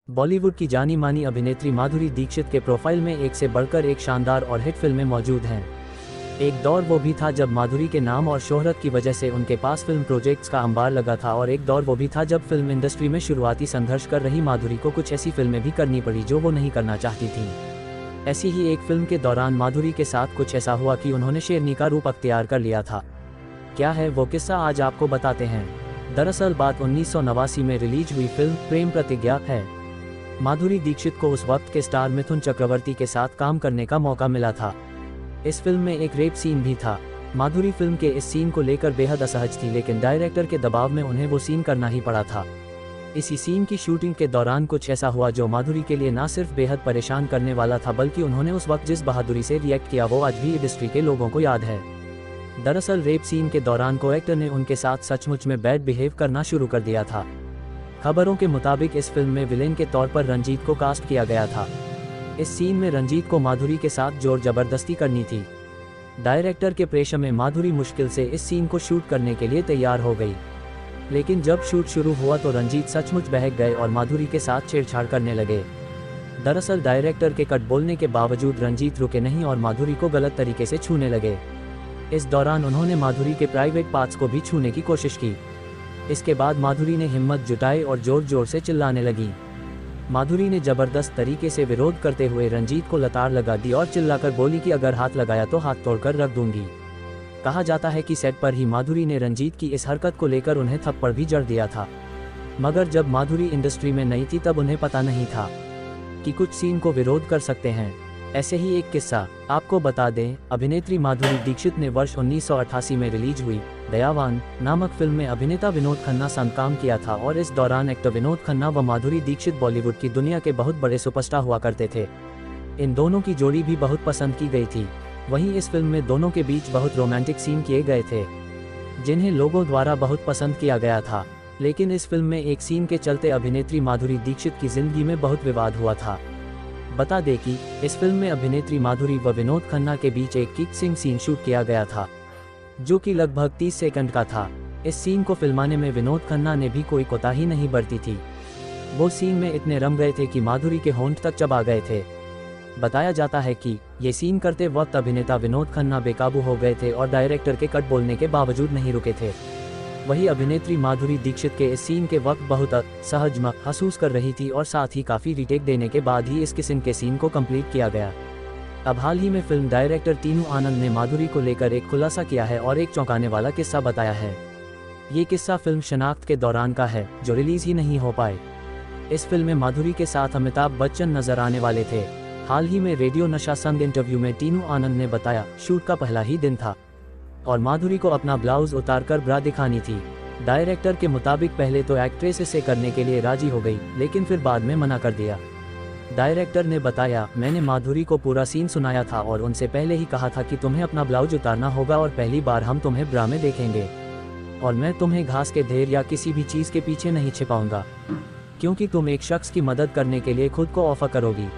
बॉलीवुड की जानी मानी अभिनेत्री माधुरी दीक्षित के प्रोफाइल में एक से बढ़कर एक शानदार और हिट फिल्में मौजूद हैं। एक दौर वो भी था जब माधुरी के नाम और शोहरत की वजह से उनके पास फिल्म प्रोजेक्ट्स का अंबार लगा था, और एक दौर वो भी था जब फिल्म इंडस्ट्री में शुरुआती संघर्ष कर रही माधुरी को कुछ ऐसी फिल्में भी करनी पड़ी जो वो नहीं करना चाहती थी। ऐसी ही एक फिल्म के दौरान माधुरी के साथ कुछ ऐसा हुआ कि उन्होंने शेरनी का रूप अख्तियार कर लिया था। क्या है वो किस्सा, आज आपको बताते हैं। दरअसल बात 1989 में रिलीज हुई फिल्म प्रेम प्रतिज्ञा है। माधुरी दीक्षित को उस वक्त के स्टार मिथुन चक्रवर्ती के साथ काम करने का मौका मिला था। इस फिल्म में एक रेप सीन भी था। माधुरी फिल्म के इस सीन को लेकर बेहद असहज थी, लेकिन डायरेक्टर के दबाव में उन्हें वो सीन करना ही पड़ा था। इसी सीन की शूटिंग के दौरान कुछ ऐसा हुआ जो माधुरी के लिए ना सिर्फ बेहद परेशान करने वाला था, बल्कि उन्होंने उस वक्त जिस बहादुरी से रिएक्ट किया वो आज भी इंडस्ट्री के लोगों को याद है। दरअसल रेप सीन के दौरान को एक्टर ने उनके साथ सचमुच में बैड बिहेव करना शुरू कर दिया था। खबरों के मुताबिक इस फिल्म में विलेन के तौर पर रंजीत को कास्ट किया गया था। इस सीन में रंजीत को माधुरी के साथ जोर जबरदस्ती करनी थी। डायरेक्टर के प्रेशर में माधुरी मुश्किल से इस सीन को शूट करने के लिए तैयार हो गई, लेकिन जब शूट शुरू हुआ तो रंजीत सचमुच बहक गए और माधुरी के साथ छेड़छाड़ करने लगे। दरअसल डायरेक्टर के कट बोलने के बावजूद रंजीत रुके नहीं और माधुरी को गलत तरीके से छूने लगे। इस दौरान उन्होंने माधुरी के प्राइवेट पार्ट्स को भी छूने की कोशिश की। इसके बाद माधुरी ने हिम्मत जुटाई और जोर जोर से चिल्लाने लगी। माधुरी ने जबरदस्त तरीके से विरोध करते हुए रंजीत को लताड़ लगा दी और चिल्लाकर बोली कि अगर हाथ लगाया तो हाथ तोड़कर रख दूंगी। कहा जाता है कि सेट पर ही माधुरी ने रंजीत की इस हरकत को लेकर उन्हें थप्पड़ भी जड़ दिया था। मगर जब माधुरी इंडस्ट्री में नई थी तब उन्हें पता नहीं था कि कुछ सीन को विरोध कर सकते हैं। ऐसे ही एक किस्सा आपको बता दें। अभिनेत्री माधुरी दीक्षित ने वर्ष 1988 में रिलीज हुई दयावान नामक फिल्म में अभिनेता विनोद खन्ना संग काम किया था, और इस दौरान एक्टर विनोद खन्ना व माधुरी दीक्षित बॉलीवुड की दुनिया के बहुत बड़े सुपरस्टार हुआ करते थे। इन दोनों की जोड़ी भी बहुत पसंद की गई थी। वहीं इस फिल्म में दोनों के बीच बहुत रोमांटिक सीन किए गए थे, जिन्हें लोगों द्वारा बहुत पसंद किया गया था। लेकिन इस फिल्म में एक सीन के चलते अभिनेत्री माधुरी दीक्षित की जिंदगी में बहुत विवाद हुआ था। बता दें कि इस फिल्म में अभिनेत्री माधुरी व विनोद खन्ना के बीच एक किसिंग सीन शूट किया गया था, जो कि लगभग 30 सेकंड का था। इस सीन को फिल्माने में विनोद खन्ना ने भी कोई कोताही नहीं बरती थी। वो सीन में इतने रम गए थे कि माधुरी के होंठ तक चबा गए थे। बताया जाता है कि ये सीन करते वक्त अभिनेता विनोद खन्ना बेकाबू हो गए थे और डायरेक्टर के कट बोलने के बावजूद नहीं रुके थे। वही अभिनेत्री माधुरी दीक्षित के इस सीन के वक्त बहुत असहज महसूस कर रही थी और साथ ही काफ़ी रीटेक देने के बाद ही इस किसिंग के सीन को कंप्लीट किया गया। अब हाल ही में फिल्म डायरेक्टर तीनू आनंद ने माधुरी को लेकर एक खुलासा किया है और एक चौंकाने वाला किस्सा बताया है। ये किस्सा फिल्म शनाख्त के दौरान का है, जो रिलीज ही नहीं हो पाए। इस फिल्म में माधुरी के साथ अमिताभ बच्चन नजर आने वाले थे। हाल ही में रेडियो नशा संग इंटरव्यू में तीनू आनंद ने बताया शूट का पहला ही दिन था और माधुरी को अपना ब्लाउज उतारकर ब्रा दिखानी थी। डायरेक्टर के मुताबिक पहले तो एक्ट्रेस इसे करने के लिए राजी हो गई, लेकिन फिर बाद में मना कर दिया। डायरेक्टर ने बताया, मैंने माधुरी को पूरा सीन सुनाया था और उनसे पहले ही कहा था कि तुम्हें अपना ब्लाउज उतारना होगा और पहली बार हम तुम्हें ब्रा में देखेंगे, और मैं तुम्हें घास के ढेर या किसी भी चीज़ के पीछे नहीं छिपाऊंगा, क्योंकि तुम एक शख्स की मदद करने के लिए खुद को ऑफर करोगी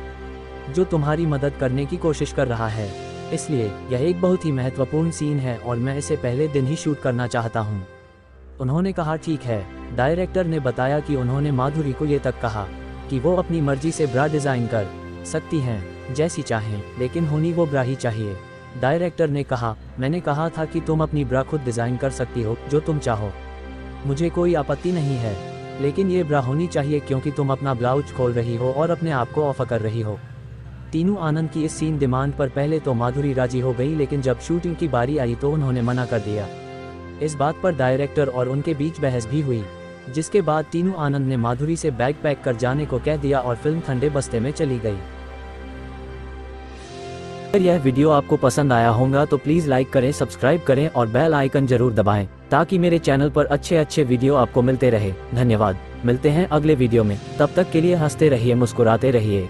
जो तुम्हारी मदद करने की कोशिश कर रहा है। इसलिए यह एक बहुत ही महत्वपूर्ण सीन है और मैं इसे पहले दिन ही शूट करना चाहता हूं। उन्होंने कहा ठीक है। डायरेक्टर ने बताया कि उन्होंने माधुरी को ये तक कहा कि वो अपनी मर्जी से ब्रा डिज़ाइन कर सकती हैं जैसी चाहें, लेकिन होनी वो ब्रा ही चाहिए। डायरेक्टर ने कहा, मैंने कहा था कि तुम अपनी ब्रा खुद डिज़ाइन कर सकती हो जो तुम चाहो, मुझे कोई आपत्ति नहीं है, लेकिन ये ब्रा होनी चाहिए क्योंकि तुम अपना ब्लाउज खोल रही हो और अपने आप को ऑफर कर रही हो। तीनू आनंद की इस सीन डिमांड पर पहले तो माधुरी राजी हो गई, लेकिन जब शूटिंग की बारी आई तो उन्होंने मना कर दिया। इस बात पर डायरेक्टर और उनके बीच बहस भी हुई, जिसके बाद तीनू आनंद ने माधुरी से बैग पैक कर जाने को कह दिया और फिल्म ठंडे बस्ते में चली गई। अगर यह वीडियो आपको पसंद आया होगा तो प्लीज़ लाइक करें, सब्सक्राइब करें और बेल आइकन जरूर दबाएं, ताकि मेरे चैनल पर अच्छे वीडियो आपको मिलते रहे। धन्यवाद। मिलते हैं अगले वीडियो में, तब तक के लिए हंसते रहिए, मुस्कुराते रहिए।